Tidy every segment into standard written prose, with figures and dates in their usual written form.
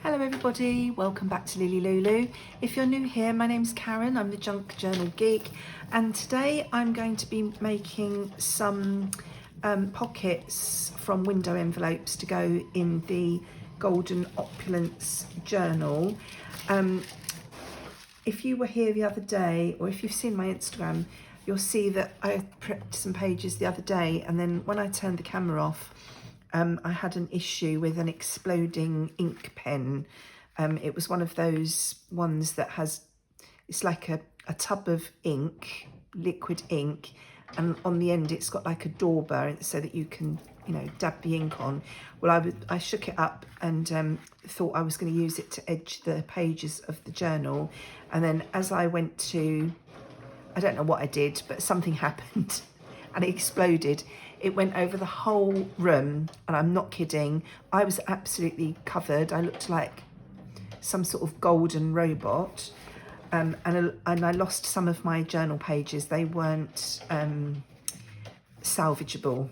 Hello everybody, welcome back to LilyLuLou. If you're new here, my name's Karen, I'm the Junk Journal Geek, and today I'm going to be making some pockets from window envelopes to go in the Golden Opulence journal. If you were here the other day, or if you've seen my Instagram, you'll see that I prepped some pages the other day, and then when I turned the camera off, I had an issue with an exploding ink pen. It was one of those ones that has, it's like a tub of ink, liquid ink, and on the end it's got like a dauber so that you can, you know, dab the ink on. Well, I shook it up and thought I was going to use it to edge the pages of the journal, and then as I went to, I don't know what I did, but something happened and it exploded. It went over the whole room, and I'm not kidding. I was absolutely covered. I looked like some sort of golden robot, and I lost some of my journal pages. They weren't salvageable.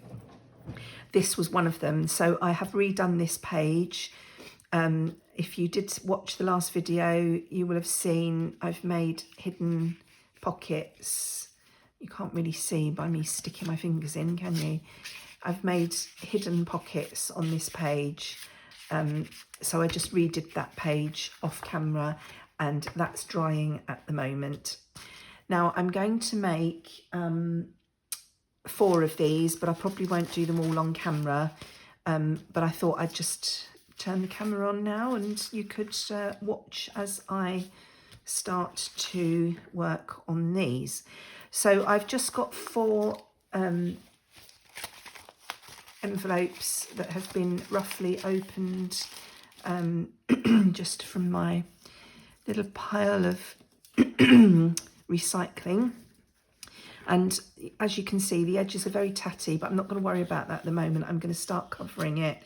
This was one of them, so I have redone this page. If you did watch the last video, you will have seen I've made hidden pockets. You can't really see by me sticking my fingers in, can you? I've made hidden pockets on this page. So I just redid that page off camera, and that's drying at the moment. Now I'm going to make 4 of these, but I probably won't do them all on camera. But I thought I'd just turn the camera on now and you could watch as I start to work on these. So I've just got 4 envelopes that have been roughly opened just from my little pile of recycling. And as you can see, the edges are very tatty, but I'm not going to worry about that at the moment. I'm going to start covering it,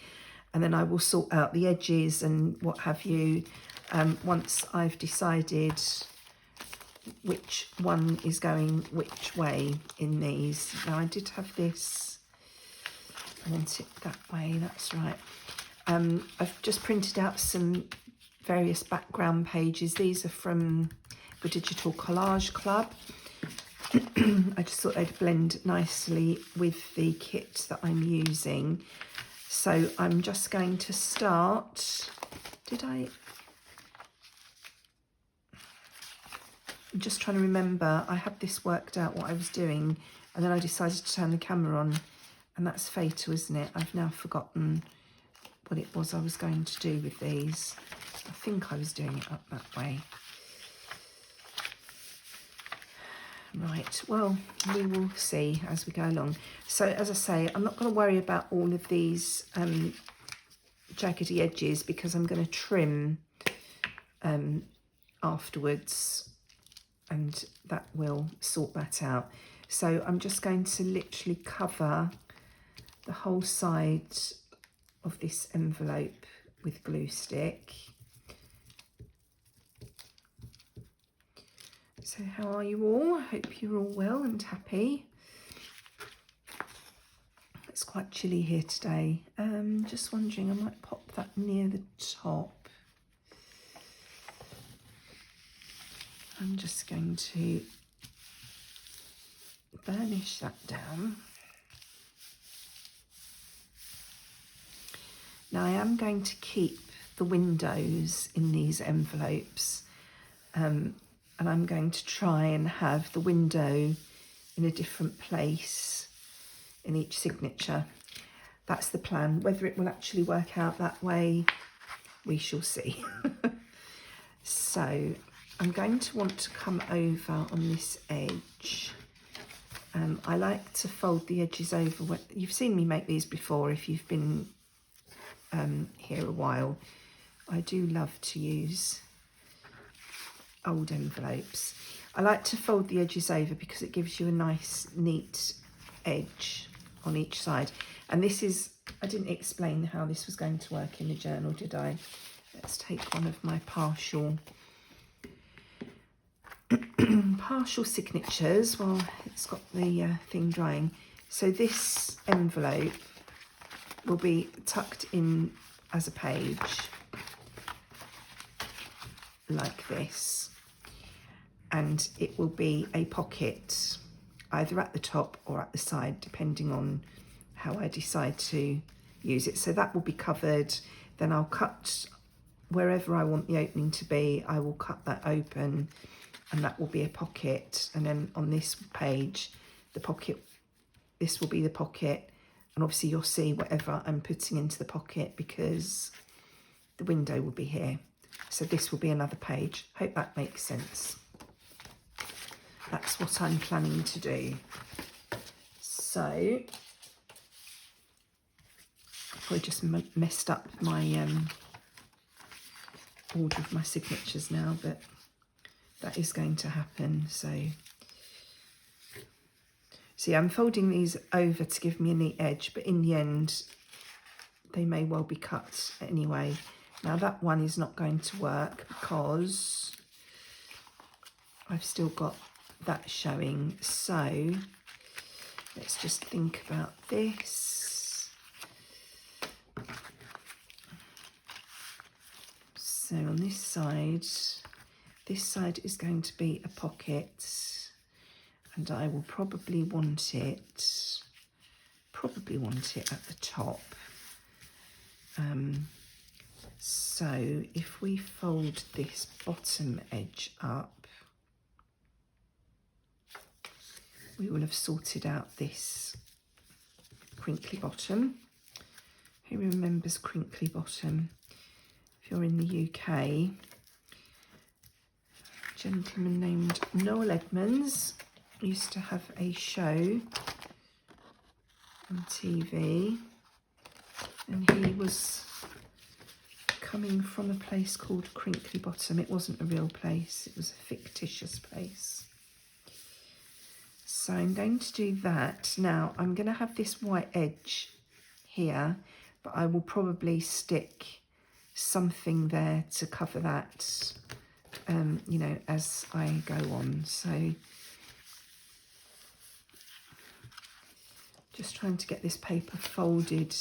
and then I will sort out the edges and what have you once I've decided which one is going which way in these. Now I did have this, I want it that way, that's right. I've just printed out some various background pages. These are from the Digital Collage Club. I just thought they'd blend nicely with the kit that I'm using. So I'm just going to start, I'm just trying to remember, I had this worked out what I was doing, and then I decided to turn the camera on, and that's fatal, isn't it? I've now forgotten what it was I was going to do with these. I think I was doing it up that way. Right, well, we will see as we go along. So as I say, I'm not going to worry about all of these jaggedy edges because I'm going to trim afterwards, and that will sort that out. So I'm just going to literally cover the whole side of this envelope with glue stick. So how are you all? Hope you're all well and happy. It's quite chilly here today. Just wondering, I might pop that near the top. I'm just going to burnish that down. Now I am going to keep the windows in these envelopes, and I'm going to try and have the window in a different place in each signature. That's the plan. Whether it will actually work out that way, we shall see. So I'm going to want to come over on this edge. I like to fold the edges over. You've seen me make these before if you've been here a while. I do love to use old envelopes. I like to fold the edges over because it gives you a nice neat edge on each side. And this is, I didn't explain how this was going to work in the journal, did I? Let's take one of my partial signatures while it's got the thing drying. So this envelope will be tucked in as a page, like this, and it will be a pocket either at the top or at the side, depending on how I decide to use it. So that will be covered. Then I'll cut wherever I want the opening to be. I will cut that open, and that will be a pocket. And then on this page, the pocket, this will be the pocket, and obviously you'll see whatever I'm putting into the pocket because the window will be here. So this will be another page. Hope that makes sense. That's what I'm planning to do. So I just messed up my order of my signatures now, but that is going to happen. So see, I'm folding these over to give me a neat edge, but in the end they may well be cut anyway. Now that one is not going to work because I've still got that showing. So let's just think about this. So on this side is going to be a pocket, and I will probably want it at the top. So if we fold this bottom edge up, we will have sorted out this crinkly bottom. Who remembers crinkly bottom? If you're in the UK, a gentleman named Noel Edmonds used to have a show on TV, and he was coming from a place called Crinkly Bottom. It wasn't a real place, it was a fictitious place. So I'm going to do that. Now I'm going to have this white edge here, but I will probably stick something there to cover that, you know, as I go on. So just trying to get this paper folded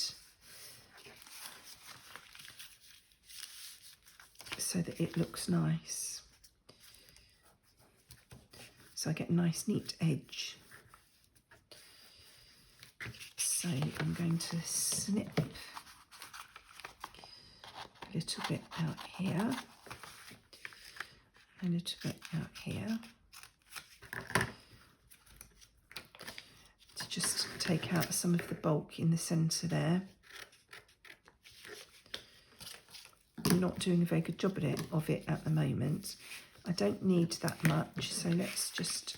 so that it looks nice. So I get a nice neat edge. So I'm going to snip a little bit out here, a little bit out here, to just take out some of the bulk in the centre there. I'm not doing a very good job of it at the moment. I don't need that much, so let's just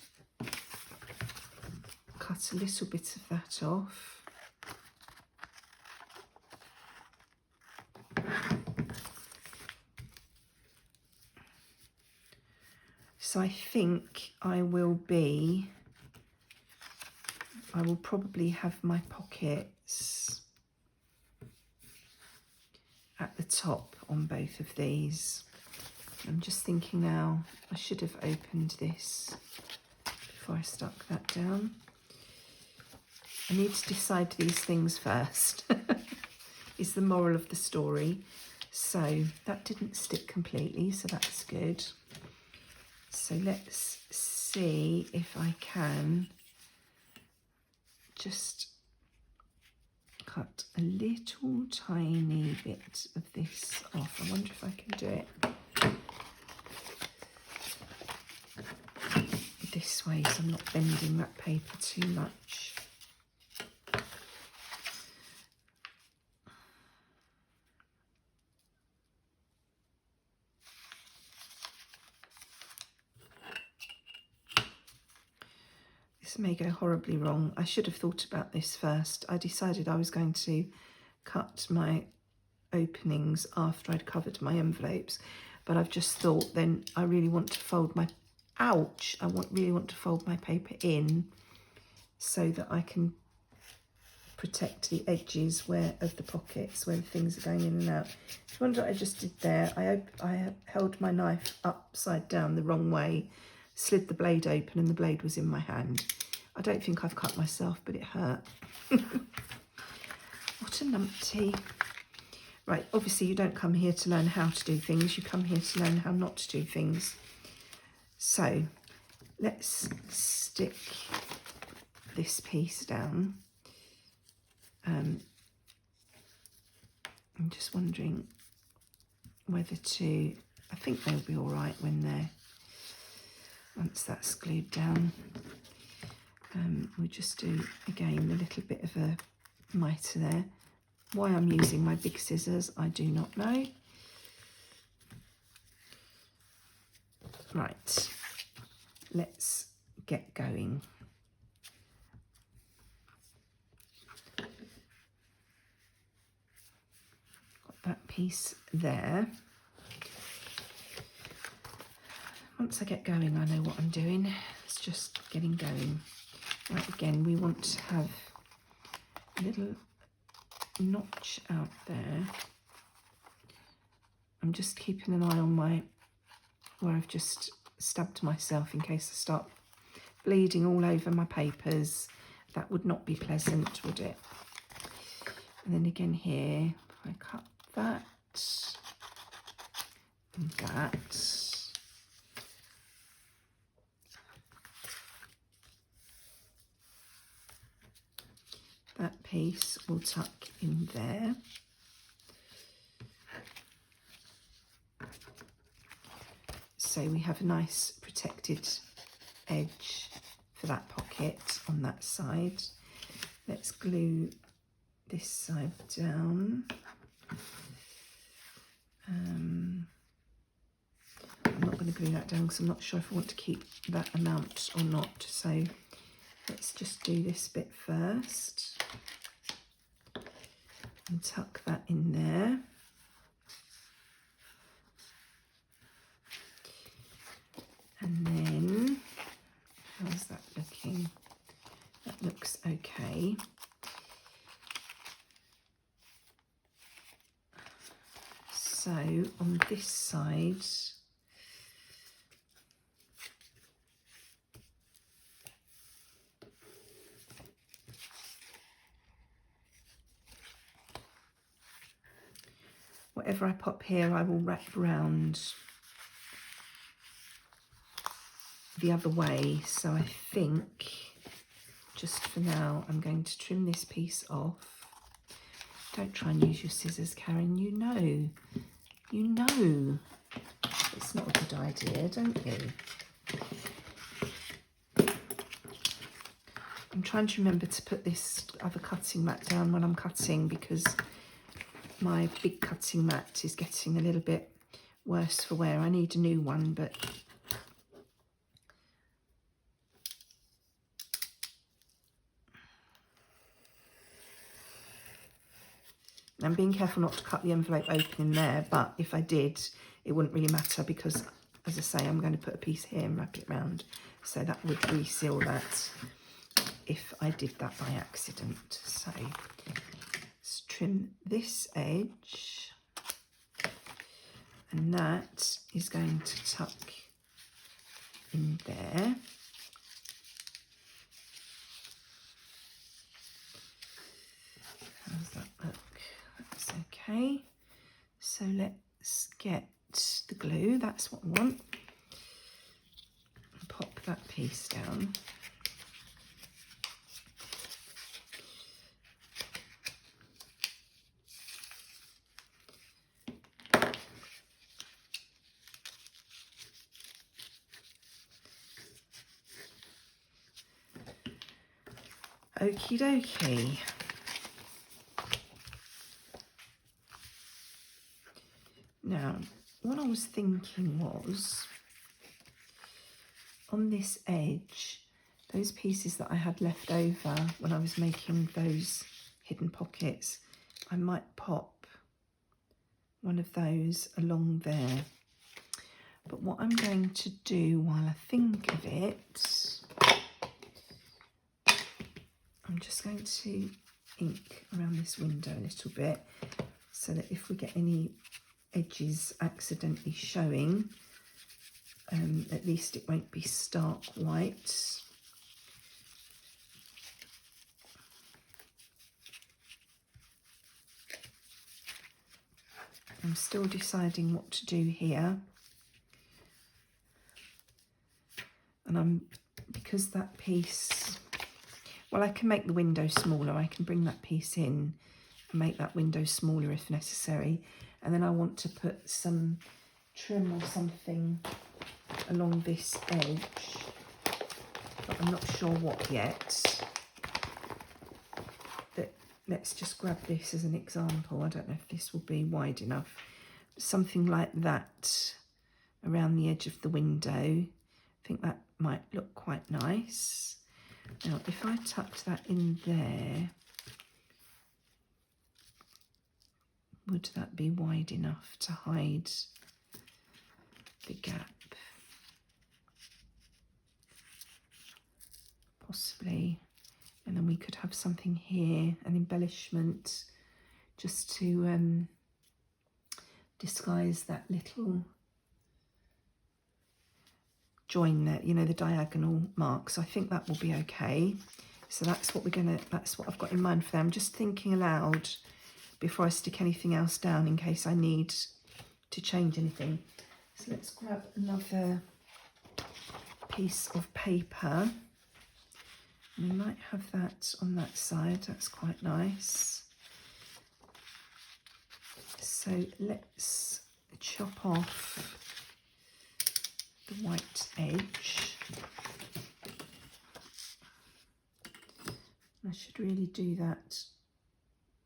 cut a little bit of that off. So I think I will probably have my pockets at the top on both of these. I'm just thinking now, I should have opened this before I stuck that down. I need to decide these things first, is the moral of the story. So that didn't stick completely, so that's good. So let's see if I can just cut a little tiny bit of this off. I wonder if I can do it this way so I'm not bending that paper too much. This may go horribly wrong. I should have thought about this first. I decided I was going to cut my openings after I'd covered my envelopes, but I've just thought then I really want to fold my, really want to fold my paper in so that I can protect the edges of the pockets where the things are going in and out. If you wonder what I just did there, I held my knife upside down the wrong way, slid the blade open, and the blade was in my hand. I don't think I've cut myself, but it hurt. What a numpty. Right, obviously you don't come here to learn how to do things, you come here to learn how not to do things. So let's stick this piece down. I'm just wondering whether to, I think they'll be all right when they're, once that's glued down. We'll just do, again, a little bit of a mitre there. Why I'm using my big scissors, I do not know. Right, let's get going. Got that piece there. Once I get going, I know what I'm doing. It's just getting going. Right, again, we want to have a little notch out there. I'm just keeping an eye on my, where I've just stabbed myself in case I start bleeding all over my papers. That would not be pleasant, would it? And then again here, if I cut that and that. That piece will tuck in there. So we have a nice protected edge for that pocket on that side. Let's glue this side down. I'm not going to glue that down because I'm not sure if I want to keep that amount or not. So let's just do this bit first and tuck that in there. And then, how's that looking? That looks okay. So on this side, whatever I pop here, I will wrap round the other way. So I think just for now I'm going to trim this piece off. Don't try and use your scissors, Karen. You know it's not a good idea, don't you? I'm trying to remember to put this other cutting mat down when I'm cutting, because my big cutting mat is getting a little bit worse for wear. I need a new one, but I'm being careful not to cut the envelope open in there, but if I did, it wouldn't really matter because, as I say, I'm going to put a piece here and wrap it round. So that would reseal that if I did that by accident. So let's trim this edge, and that is going to tuck in there. How's that look? That's okay. So let's get the glue, that's what I want. Pop that piece down. Okie dokie. Now, what I was thinking was, on this edge, those pieces that I had left over when I was making those hidden pockets, I might pop one of those along there. But what I'm going to do while I think of it, I'm just going to ink around this window a little bit so that if we get any edges accidentally showing, at least it won't be stark white. I'm still deciding what to do here. And because that piece, well, I can make the window smaller. I can bring that piece in and make that window smaller if necessary. And then I want to put some trim or something along this edge, but I'm not sure what yet. Let's just grab this as an example. I don't know if this will be wide enough. Something like that around the edge of the window. I think that might look quite nice. Now, if I tucked that in there, would that be wide enough to hide the gap? Possibly. And then we could have something here, an embellishment, just to disguise that little join there, you know, the diagonal marks. I think that will be okay. So that's what that's what I've got in mind for them. I'm just thinking aloud before I stick anything else down in case I need to change anything. So let's grab another piece of paper. We might have that on that side. That's quite nice. So let's chop off the white edge. I should really do that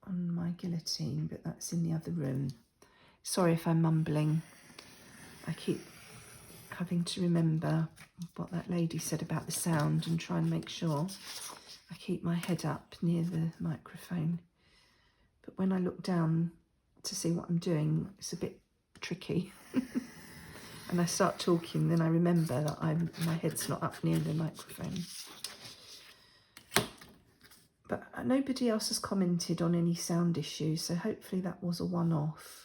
on my guillotine, but that's in the other room. Sorry if I'm mumbling. I keep having to remember what that lady said about the sound and try and make sure I keep my head up near the microphone. But when I look down to see what I'm doing, it's a bit tricky. And I start talking, then I remember that my head's not up near the microphone. But nobody else has commented on any sound issues, so hopefully that was a one-off.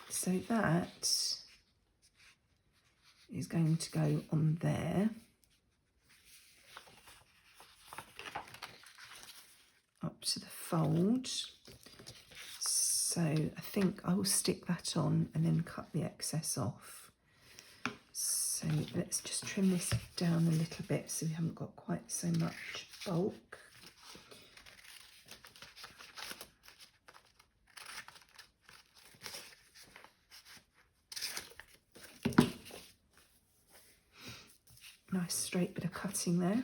So that is going to go on there. Up to the fold. So I think I will stick that on and then cut the excess off. So let's just trim this down a little bit so we haven't got quite so much bulk. Nice straight bit of cutting there.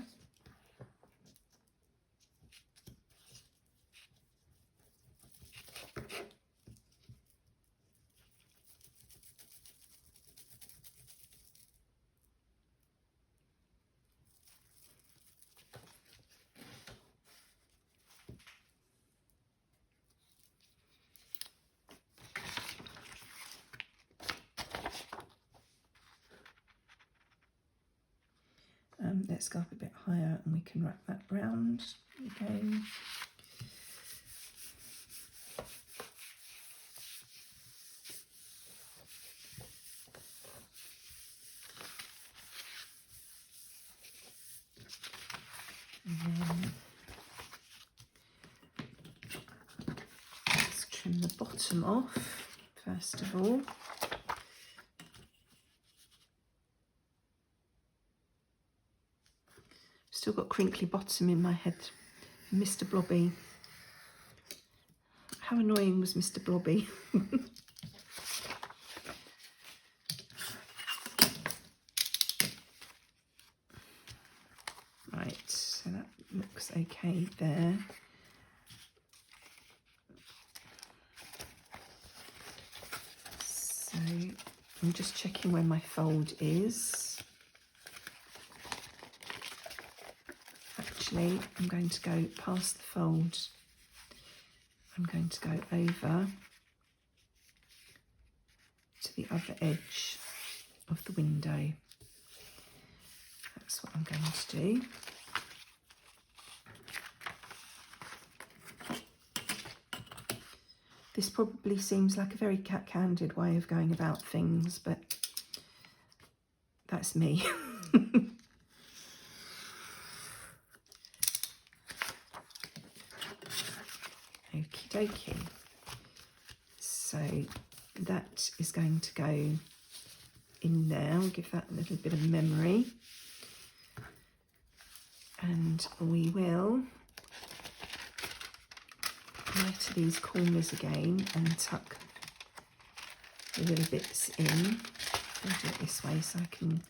Let's go up a bit higher and we can wrap that round again. And then let's trim the bottom off first of all. Still got crinkly bottom in my head. Mr. Blobby. How annoying was Mr. Blobby? Right, so that looks okay there. So I'm just checking where my fold is. Actually, I'm going to go past the fold. I'm going to go over to the other edge of the window. That's what I'm going to do. This probably seems like a very cat-handed way of going about things, but that's me. Okie dokie. So that is going to go in there. I'll give that a little bit of memory. And we will go to these corners again and tuck the little bits in. I'll do it this way so I can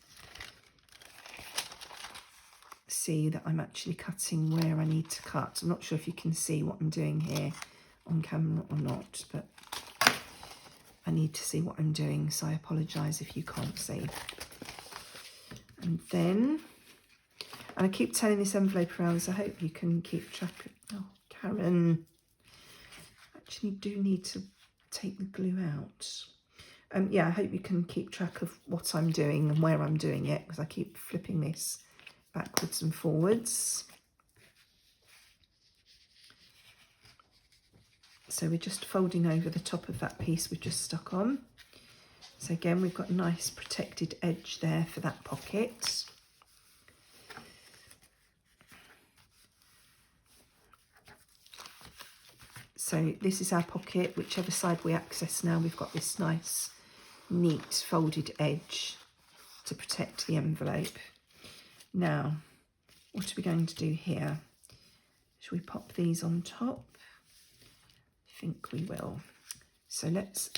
see that I'm actually cutting where I need to cut. I'm not sure if you can see what I'm doing here on camera or not, but I need to see what I'm doing, so I apologise if you can't see. And then, and I keep turning this envelope around, so I hope you can keep track of, oh, Karen, actually do need to take the glue out. Yeah, I hope you can keep track of what I'm doing and where I'm doing it, because I keep flipping this backwards and forwards. So we're just folding over the top of that piece we've just stuck on. So again, we've got a nice protected edge there for that pocket. So this is our pocket. Whichever side we access now, we've got this nice, neat folded edge to protect the envelope. Now, what are we going to do here? Shall we pop these on top? I think we will. So let's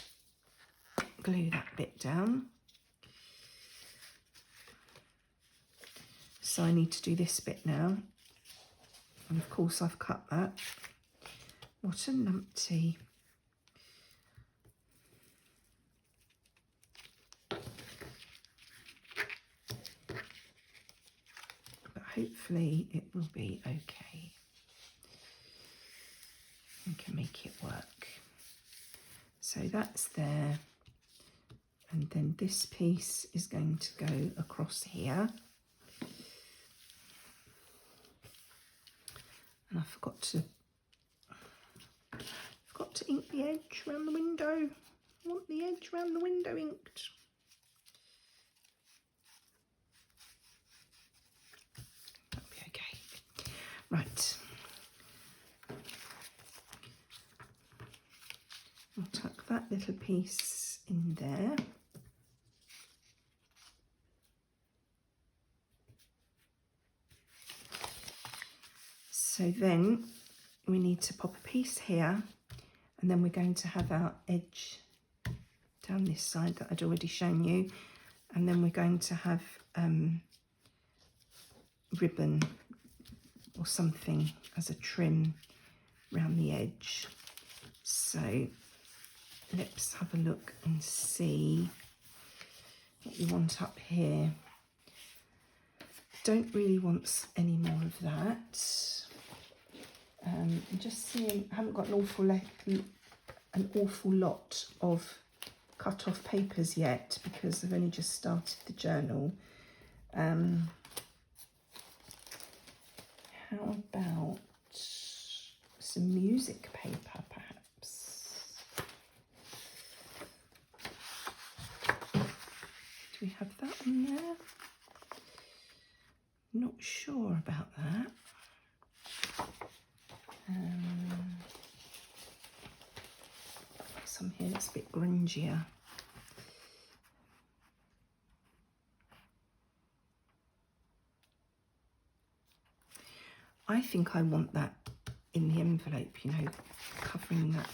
glue that bit down. So I need to do this bit now. And of course I've cut that. What a numpty. But hopefully it will be okay. We can make it work. So that's there. And then this piece is going to go across here. And I forgot to ink the edge around the window. I want the edge around the window inked. That'll be okay. Right. I'll tuck that little piece in there. So then we need to pop a piece here, and then we're going to have our edge down this side that I'd already shown you, and then we're going to have ribbon or something as a trim around the edge. So let's have a look and see what we want up here. Don't really want any more of that. I'm just seeing, I haven't got an awful lot of cut off papers yet because I've only just started the journal. How about some music paper perhaps? Do we have that on there? Not sure about that. Some here that's a bit grungier. I think I want that in the envelope, you know, covering that.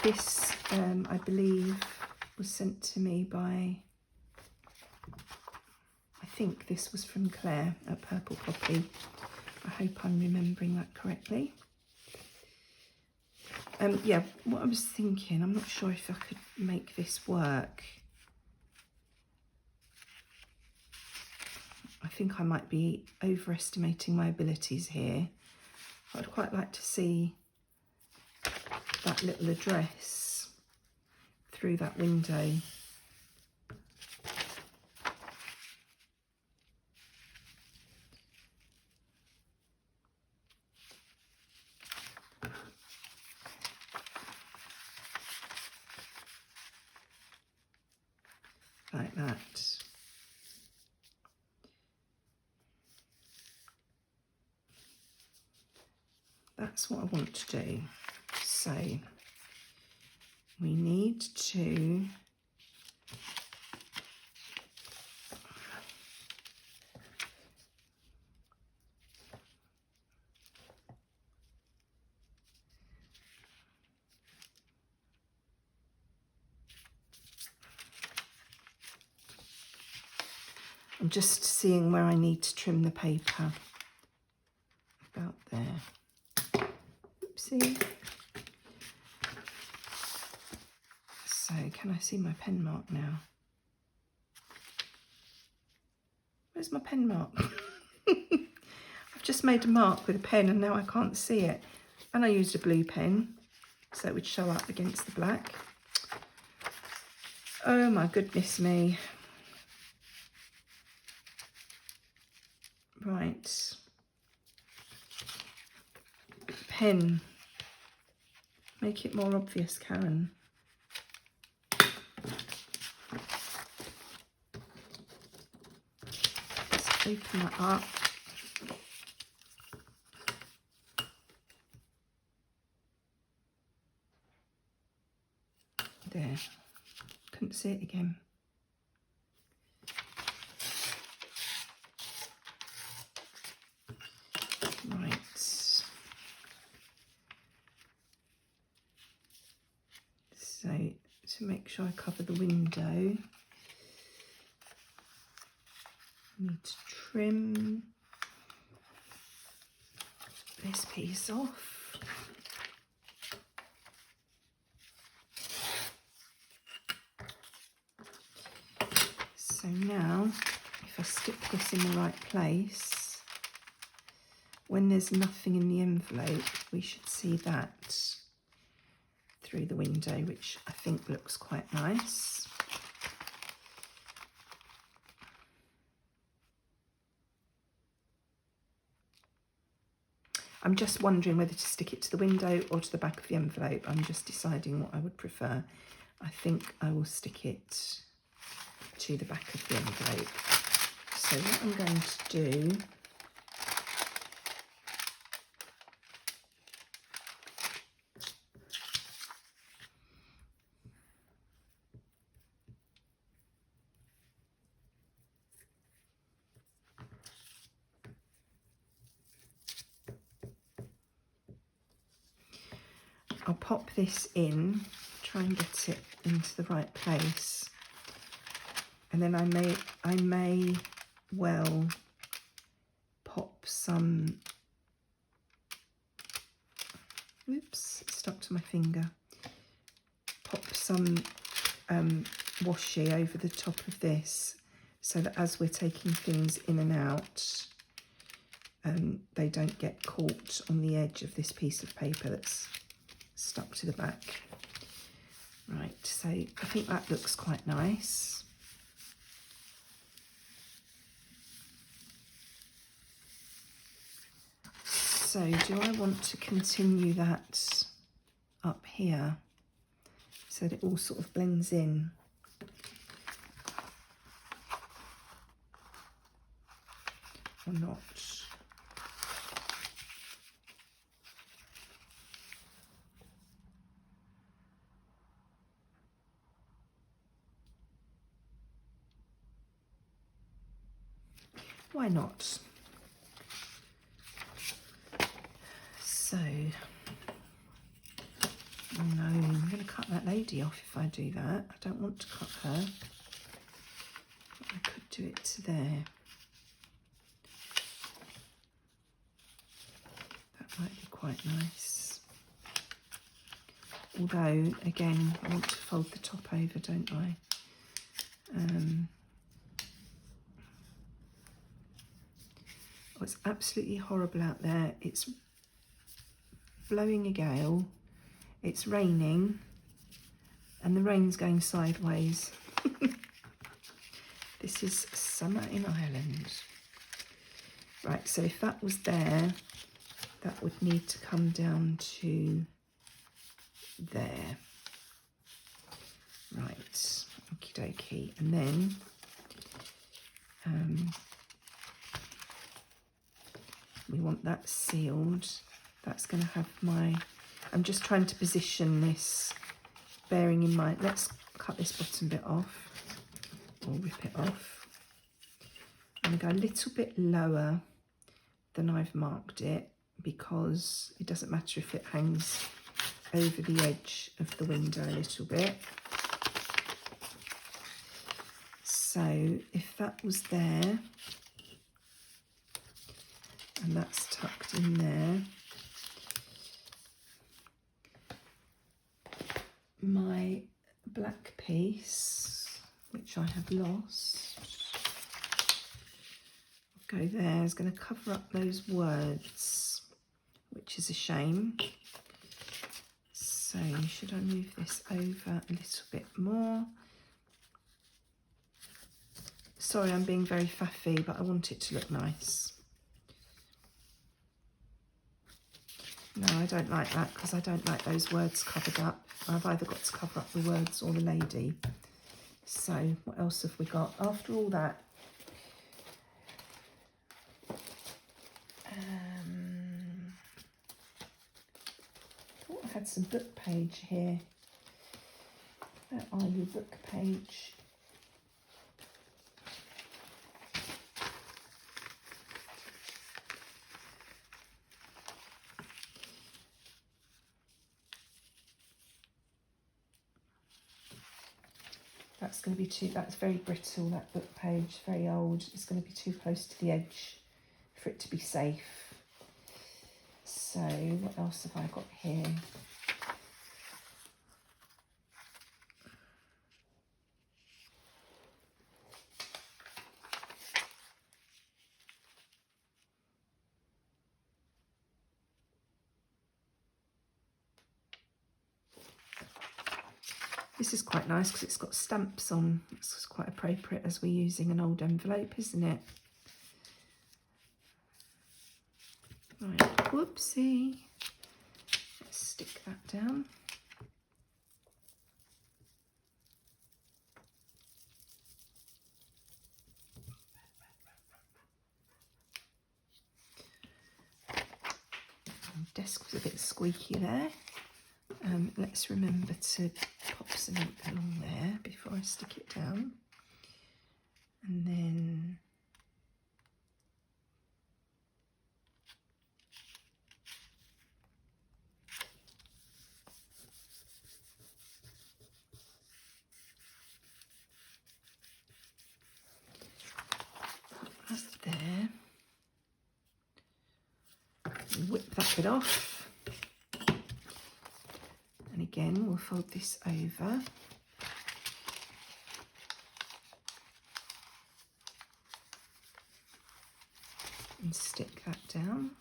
This, I believe, was sent to me by, I think this was from Claire at Purple Poppy. I hope I'm remembering that correctly. Yeah, what I was thinking, I'm not sure if I could make this work. I think I might be overestimating my abilities here. I'd quite like to see that little address through that window. like that. That's what I want to do. So we need to I'm just seeing where I need to trim the paper. About there. Oopsie. So can I see my pen mark now? Where's my pen mark? I've just made a mark with a pen and now I can't see it. And I used a blue pen so it would show up against the black. Oh my goodness me. Right. Pen. Make it more obvious, Karen. Let's open that up. There. Couldn't see it again. Right. So to make sure I cover the window, I need to trim this piece off. So now, if I stick this in the right place, when there's nothing in the envelope, we should see that through the window, which I think looks quite nice. I'm just wondering whether to stick it to the window or to the back of the envelope. I'm just deciding what I would prefer. I think I will stick it to the back of the envelope. So what I'm going to do I'll pop this in, try and get it into the right place, and then I may well pop some, oops, it stuck to my finger, pop some washi over the top of this so that as we're taking things in and out, they don't get caught on the edge of this piece of paper that's stuck to the back. Right, so I think that looks quite nice. So do I want to continue that up here so that it all sort of blends in? Or not? Why not? So, oh no, I'm going to cut that lady off if I do that. I don't want to cut her. But I could do it to there. That might be quite nice. Although, again, I want to fold the top over, don't I? Oh, it's absolutely horrible out there. It's blowing a gale, it's raining, and the rain's going sideways. This is summer in Ireland. Right, so if that was there, that would need to come down to there. Right, okie dokie. And then we want that sealed. That's going to have my, I'm just trying to position this, bearing in mind, let's cut this bottom bit off, or rip it off. I'm going to go a little bit lower than I've marked it, because it doesn't matter if it hangs over the edge of the window a little bit. So if that was there, and that's tucked in there, my black piece, which I have lost, will go there. It's going to cover up those words, which is a shame. So should I move this over a little bit more? Sorry, I'm being very faffy, but I want it to look nice. No, I don't like that, because I don't like those words covered up. I've either got to cover up the words or the lady. So what else have we got? After all that, I thought I had some book page here. Where are you, book page? That's going to be too, that's very brittle, that book page, very old. It's going to be too close to the edge for it to be safe. So what else have I got here? This is quite nice because it's got stamps on. It's quite appropriate as we're using an old envelope, isn't it? Right, whoopsie. Let's stick that down. The desk was a bit squeaky there. Let's remember to pop some ink along there before I stick it down. And then that's there. Whip that bit off. And again, we'll fold this over. And stick that down.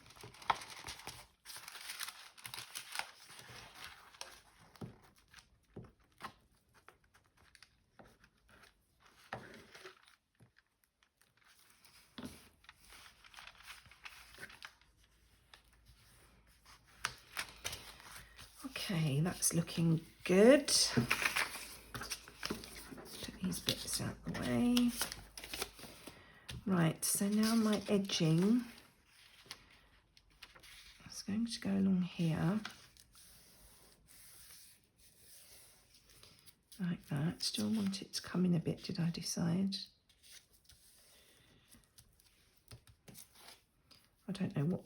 Okay, that's looking good. Put these bits out the way. Right, so now my edging is going to go along here. Like that. Still want it to come in a bit, did I decide? I don't know what.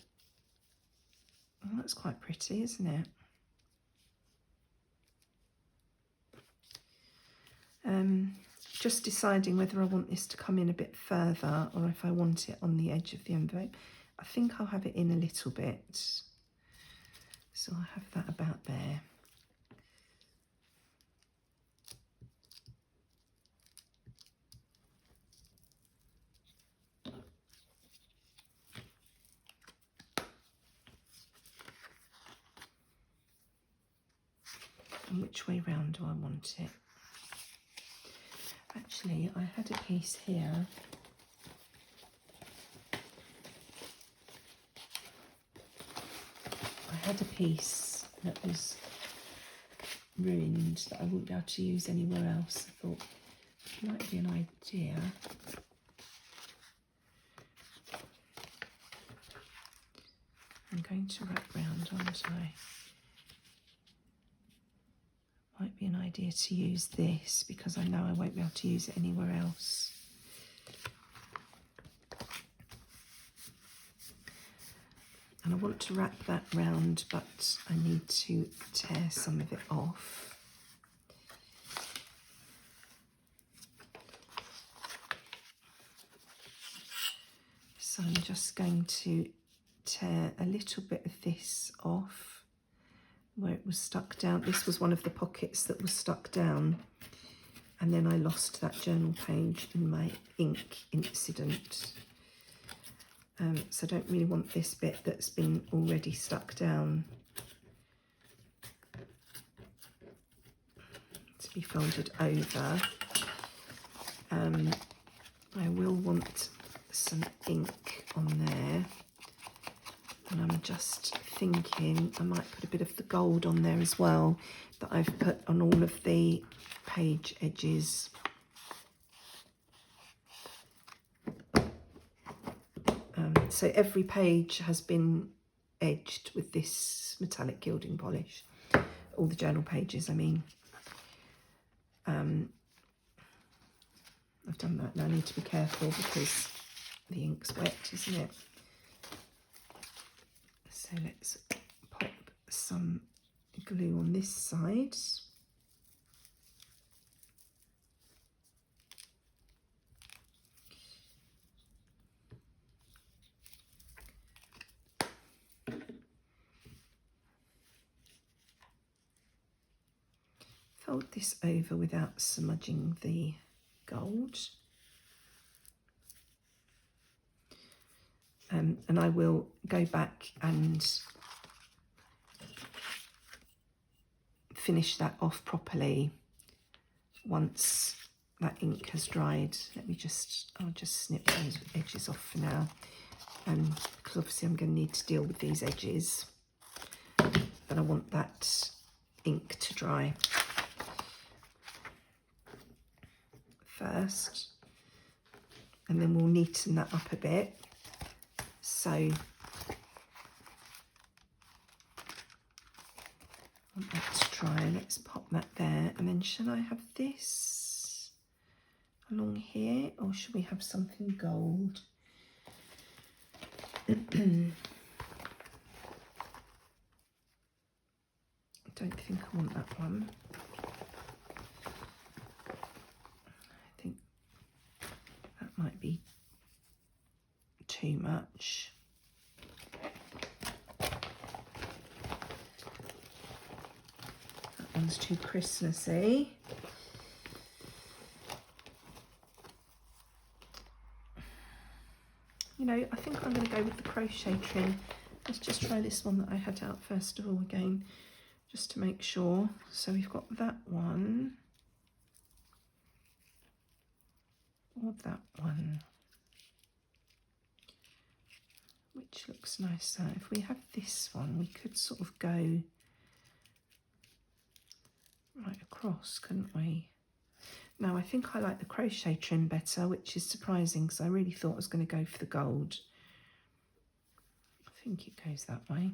Oh, that's quite pretty, isn't it? Just deciding whether I want this to come in a bit further or if I want it on the edge of the envelope. I think I'll have it in a little bit. So I'll have that about there. And which way round do I want it? Actually, I had a piece here. I had a piece that was ruined that I wouldn't be able to use anywhere else. I thought might be an idea. I'm going to wrap round, aren't I? Might be an idea to use this because I know I won't be able to use it anywhere else. And I want to wrap that round, but I need to tear some of it off. So I'm just going to tear a little bit of this off where it was stuck down. This was one of the pockets that was stuck down, and then I lost that journal page in my ink incident. So I don't really want this bit that's been already stuck down to be folded over. I will want some ink on there, and I'm just thinking I might put a bit of the gold on there as well that I've put on all of the page edges. So every page has been edged with this metallic gilding polish, all the journal pages I mean. I've done that. Now I need to be careful because the ink's wet, isn't it? So let's pop some glue on this side. Fold this over without smudging the gold. And I will go back and finish that off properly once that ink has dried. I'll just snip those edges off for now, because obviously I'm going to need to deal with these edges, but I want that ink to dry first, and then we'll neaten that up a bit. So I want that to dry. Let's pop that there, and then shall I have this along here, or should we have something gold? I don't think I want that one. I think that might be too much. That one's too Christmassy. You know, I think I'm going to go with the crochet trim. Let's just try this one that I had out first of all again, just to make sure. So we've got that one, or that one. Which looks nicer. If we have this one, we could sort of go right across, couldn't we? Now, I think I like the crochet trim better, which is surprising because I really thought I was going to go for the gold. I think it goes that way.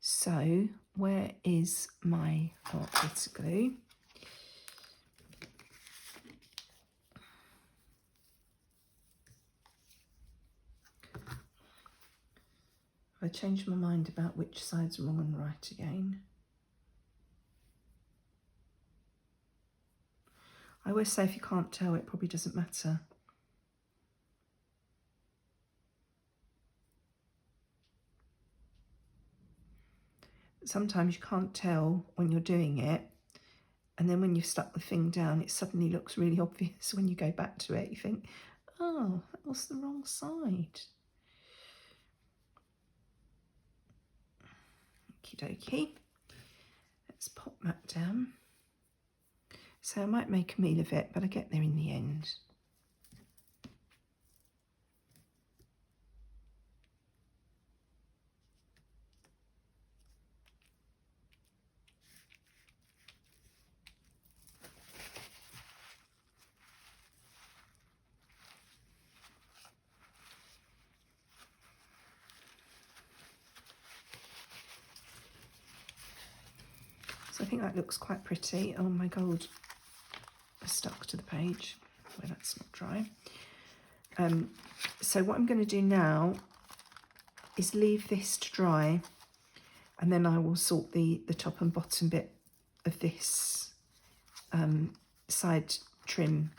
So, where is my hot glitter glue? I changed my mind about which side's wrong and right again. I always say if you can't tell, it probably doesn't matter. Sometimes you can't tell when you're doing it, and then when you've stuck the thing down, it suddenly looks really obvious when you go back to it. You think, oh, that was the wrong side. Okie dokie. Let's pop that down. So I might make a meal of it, but I get there in the end. think that looks quite pretty. Oh my God, I stuck to the page. Well, that's not dry. So what I'm going to do now is leave this to dry, and then I will sort the top and bottom bit of this side trim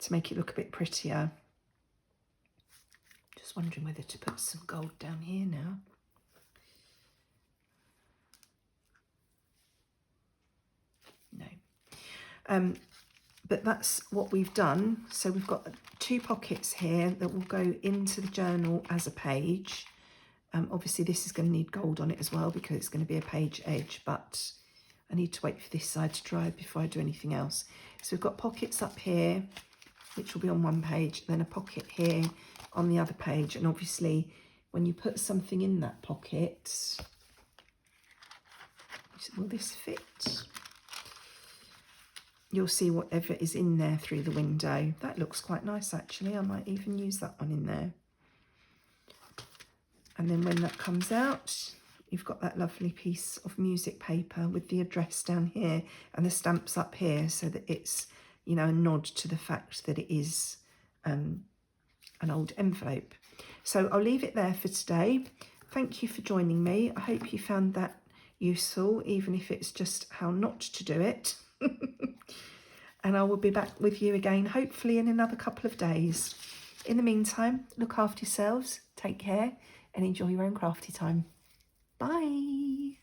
to make it look a bit prettier. Just wondering whether to put some gold down here now. No. But that's what we've done. So we've got 2 pockets here that will go into the journal as a page. Obviously this is going to need gold on it as well because it's going to be a page edge, but I need to wait for this side to dry before I do anything else. So we've got pockets up here, which will be on one page, then a pocket here on the other page. And obviously when you put something in that pocket, will this fit? You'll see whatever is in there through the window. That looks quite nice actually. I might even use that one in there. And then when that comes out, you've got that lovely piece of music paper with the address down here and the stamps up here, so that it's, you know, a nod to the fact that it is an old envelope. So I'll leave it there for today. Thank you for joining me. I hope you found that useful, even if it's just how not to do it. And I will be back with you again, hopefully in another couple of days. In the meantime, look after yourselves, take care, and enjoy your own crafty time. Bye.